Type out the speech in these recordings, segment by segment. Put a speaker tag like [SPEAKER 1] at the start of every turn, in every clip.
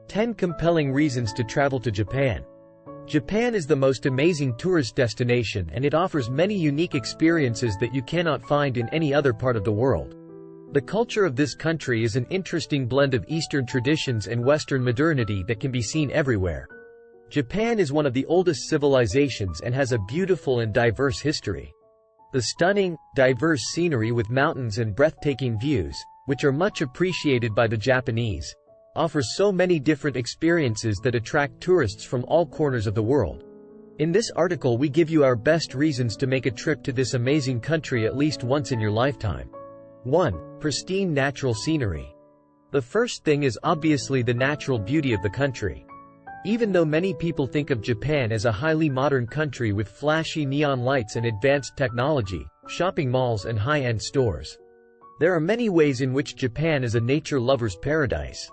[SPEAKER 1] 10 compelling reasons to travel to Japan. Japan is the most amazing tourist destination, and it offers many unique experiences that you cannot find in any other part of the world. The culture of this country is an interesting blend of Eastern traditions and Western modernity that can be seen everywhere. Japan is one of the oldest civilizations and has a beautiful and diverse history. The stunning, diverse scenery with mountains and breathtaking views, which are much appreciated by the Japanese, offers so many different experiences that attract tourists from all corners of the world. In this article we give you our best reasons to make a trip to this amazing country at least once in your lifetime. 1. Pristine natural scenery. The first thing is obviously the natural beauty of the country. Even though many people think of Japan as a highly modern country with flashy neon lights and advanced technology, shopping malls and high-end stores, there are many ways in which Japan is a nature lover's paradise.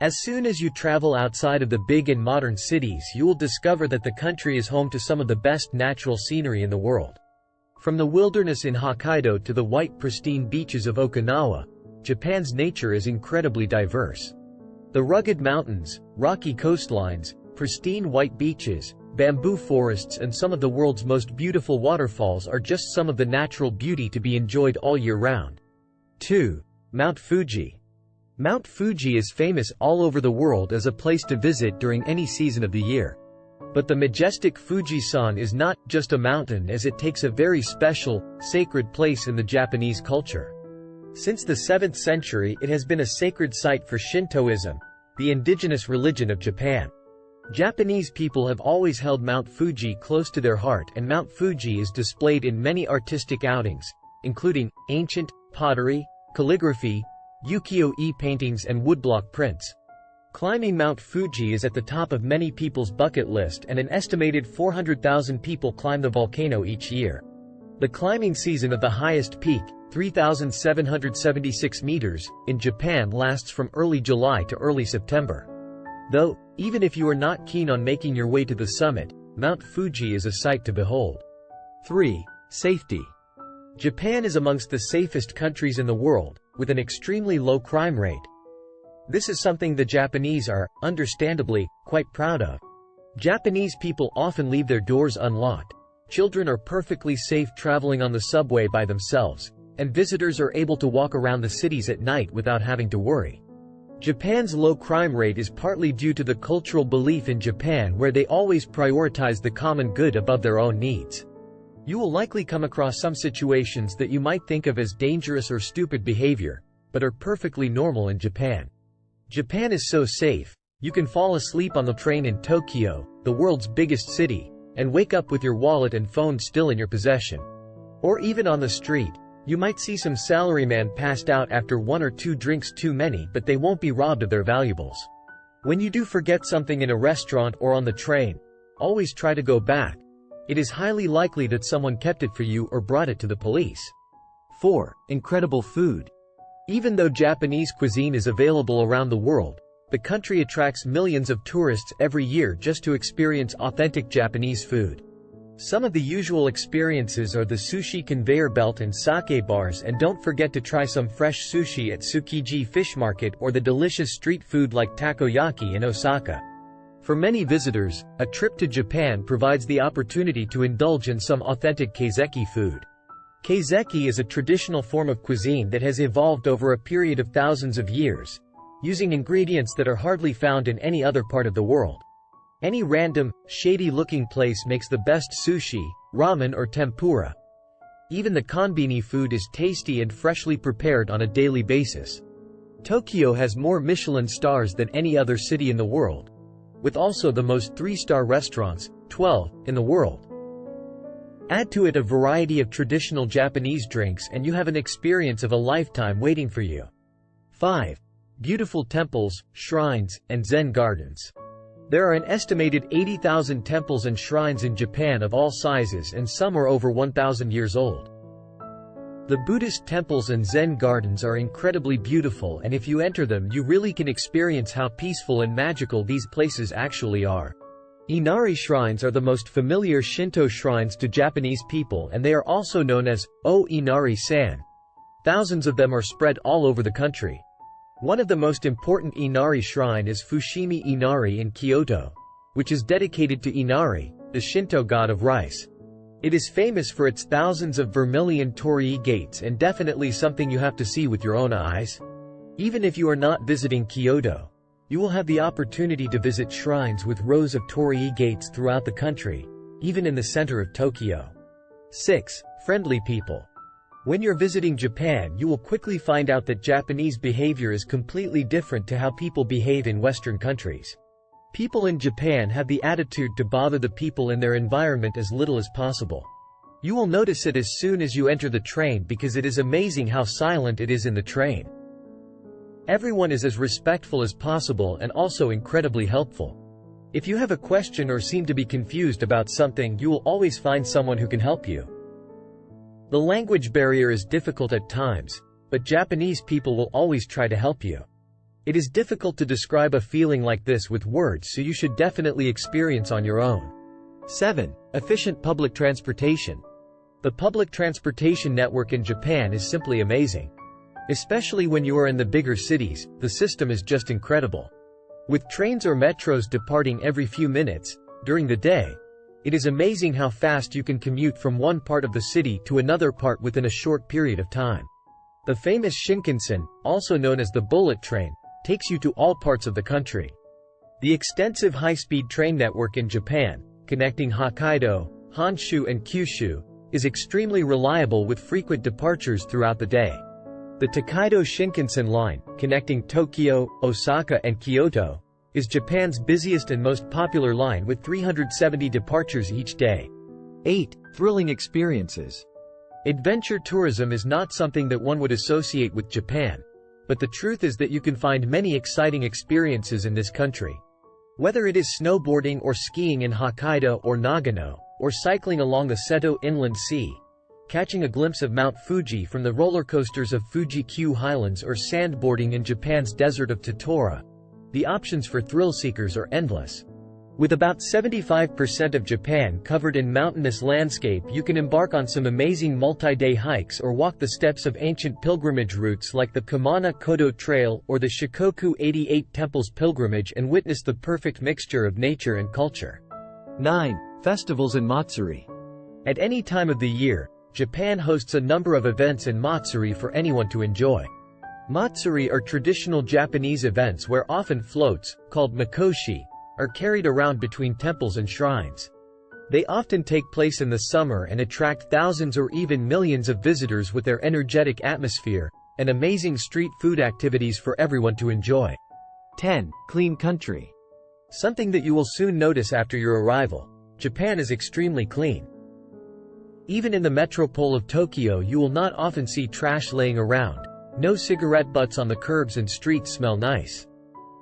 [SPEAKER 1] As soon as you travel outside of the big and modern cities, you will discover that the country is home to some of the best natural scenery in the world. From the wilderness in Hokkaido to the white pristine beaches of Okinawa, Japan's nature is incredibly diverse. The rugged mountains, rocky coastlines, pristine white beaches, bamboo forests and some of the world's most beautiful waterfalls are just some of the natural beauty to be enjoyed all year round. 2. Mount Fuji. Mount Fuji is famous all over the world as a place to visit during any season of the year. But the majestic Fujisan is not just a mountain, as it takes a very special, sacred place in the Japanese culture. Since the 7th century it has been a sacred site for Shintoism, the indigenous religion of Japan. Japanese people have always held Mount Fuji close to their heart, and Mount Fuji is displayed in many artistic outings, including ancient pottery, calligraphy, ukiyo-e paintings and woodblock prints. Climbing Mount Fuji is at the top of many people's bucket list, and an estimated 400,000 people climb the volcano each year. The climbing season of the highest peak, 3,776 meters, in Japan lasts from early July to early September. Though, even if you are not keen on making your way to the summit, Mount Fuji is a sight to behold. 3. Safety. Japan is amongst the safest countries in the world, with an extremely low crime rate. This is something the Japanese are, understandably, quite proud of. Japanese people often leave their doors unlocked. Children are perfectly safe traveling on the subway by themselves, and visitors are able to walk around the cities at night without having to worry. Japan's low crime rate is partly due to the cultural belief in Japan where they always prioritize the common good above their own needs. You will likely come across some situations that you might think of as dangerous or stupid behavior, but are perfectly normal in Japan. Japan is so safe, you can fall asleep on the train in Tokyo, the world's biggest city, and wake up with your wallet and phone still in your possession. Or even on the street, you might see some salaryman passed out after 1 or 2 drinks too many, but they won't be robbed of their valuables. When you do forget something in a restaurant or on the train, always try to go back. It is highly likely that someone kept it for you or brought it to the police. 4. Incredible food. Even though Japanese cuisine is available around the world, the country attracts millions of tourists every year just to experience authentic Japanese food. Some of the usual experiences are the sushi conveyor belt and sake bars, and don't forget to try some fresh sushi at Tsukiji Fish Market or the delicious street food like takoyaki in Osaka. For many visitors, a trip to Japan provides the opportunity to indulge in some authentic kaiseki food. Kaiseki is a traditional form of cuisine that has evolved over a period of thousands of years, using ingredients that are hardly found in any other part of the world. Any random, shady-looking place makes the best sushi, ramen or tempura. Even the konbini food is tasty and freshly prepared on a daily basis. Tokyo has more Michelin stars than any other city in the world, with also the most 3-star restaurants, 12, in the world. Add to it a variety of traditional Japanese drinks and you have an experience of a lifetime waiting for you. 5. Beautiful temples, shrines, and Zen gardens. There are an estimated 80,000 temples and shrines in Japan of all sizes, and some are over 1,000 years old. The Buddhist temples and Zen gardens are incredibly beautiful, and if you enter them you really can experience how peaceful and magical these places actually are. Inari shrines are the most familiar Shinto shrines to Japanese people, and they are also known as O Inari-san. Thousands of them are spread all over the country. One of the most important Inari shrine is Fushimi Inari in Kyoto, which is dedicated to Inari, the Shinto god of rice. It is famous for its thousands of vermilion torii gates and definitely something you have to see with your own eyes. Even if you are not visiting Kyoto, you will have the opportunity to visit shrines with rows of torii gates throughout the country, even in the center of Tokyo. 6. Friendly people. When you're visiting Japan, you will quickly find out that Japanese behavior is completely different to how people behave in Western countries. People in Japan have the attitude to bother the people in their environment as little as possible. You will notice it as soon as you enter the train because it is amazing how silent it is in the train. Everyone is as respectful as possible and also incredibly helpful. If you have a question or seem to be confused about something, you will always find someone who can help you. The language barrier is difficult at times, but Japanese people will always try to help you. It is difficult to describe a feeling like this with words, so you should definitely experience on your own. 7. Efficient public transportation. The public transportation network in Japan is simply amazing. Especially when you are in the bigger cities, the system is just incredible. With trains or metros departing every few minutes, during the day, it is amazing how fast you can commute from one part of the city to another part within a short period of time. The famous Shinkansen, also known as the bullet train, takes you to all parts of the country. The extensive high-speed train network in Japan, connecting Hokkaido, Honshu and Kyushu, is extremely reliable with frequent departures throughout the day. The Tokaido Shinkansen line, connecting Tokyo, Osaka and Kyoto, is Japan's busiest and most popular line with 370 departures each day. 8. Thrilling experiences. Adventure tourism is not something that one would associate with Japan, but the truth is that you can find many exciting experiences in this country. Whether it is snowboarding or skiing in Hokkaido or Nagano, or cycling along the Seto Inland Sea, catching a glimpse of Mount Fuji from the roller coasters of Fuji-Q Highlands, or sandboarding in Japan's desert of Totora, the options for thrill seekers are endless. With about 75% of Japan covered in mountainous landscape, you can embark on some amazing multi-day hikes or walk the steps of ancient pilgrimage routes like the Kumano-Kodo Trail or the Shikoku 88 Temples pilgrimage and witness the perfect mixture of nature and culture. 9. Festivals and Matsuri. At any time of the year, Japan hosts a number of events and matsuri for anyone to enjoy. Matsuri are traditional Japanese events where often floats, called mikoshi, are carried around between temples and shrines. They often take place in the summer and attract thousands or even millions of visitors with their energetic atmosphere and amazing street food activities for everyone to enjoy. 10. Clean country. Something that you will soon notice after your arrival. Japan is extremely clean. Even in the metropole of Tokyo, you will not often see trash laying around. No cigarette butts on the curbs and streets smell nice.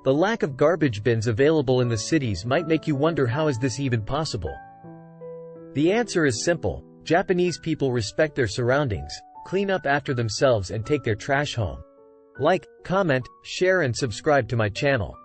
[SPEAKER 1] The lack of garbage bins available in the cities might make you wonder, how is this even possible? The answer is simple. Japanese people respect their surroundings, clean up after themselves and take their trash home. Like, comment, share and subscribe to my channel.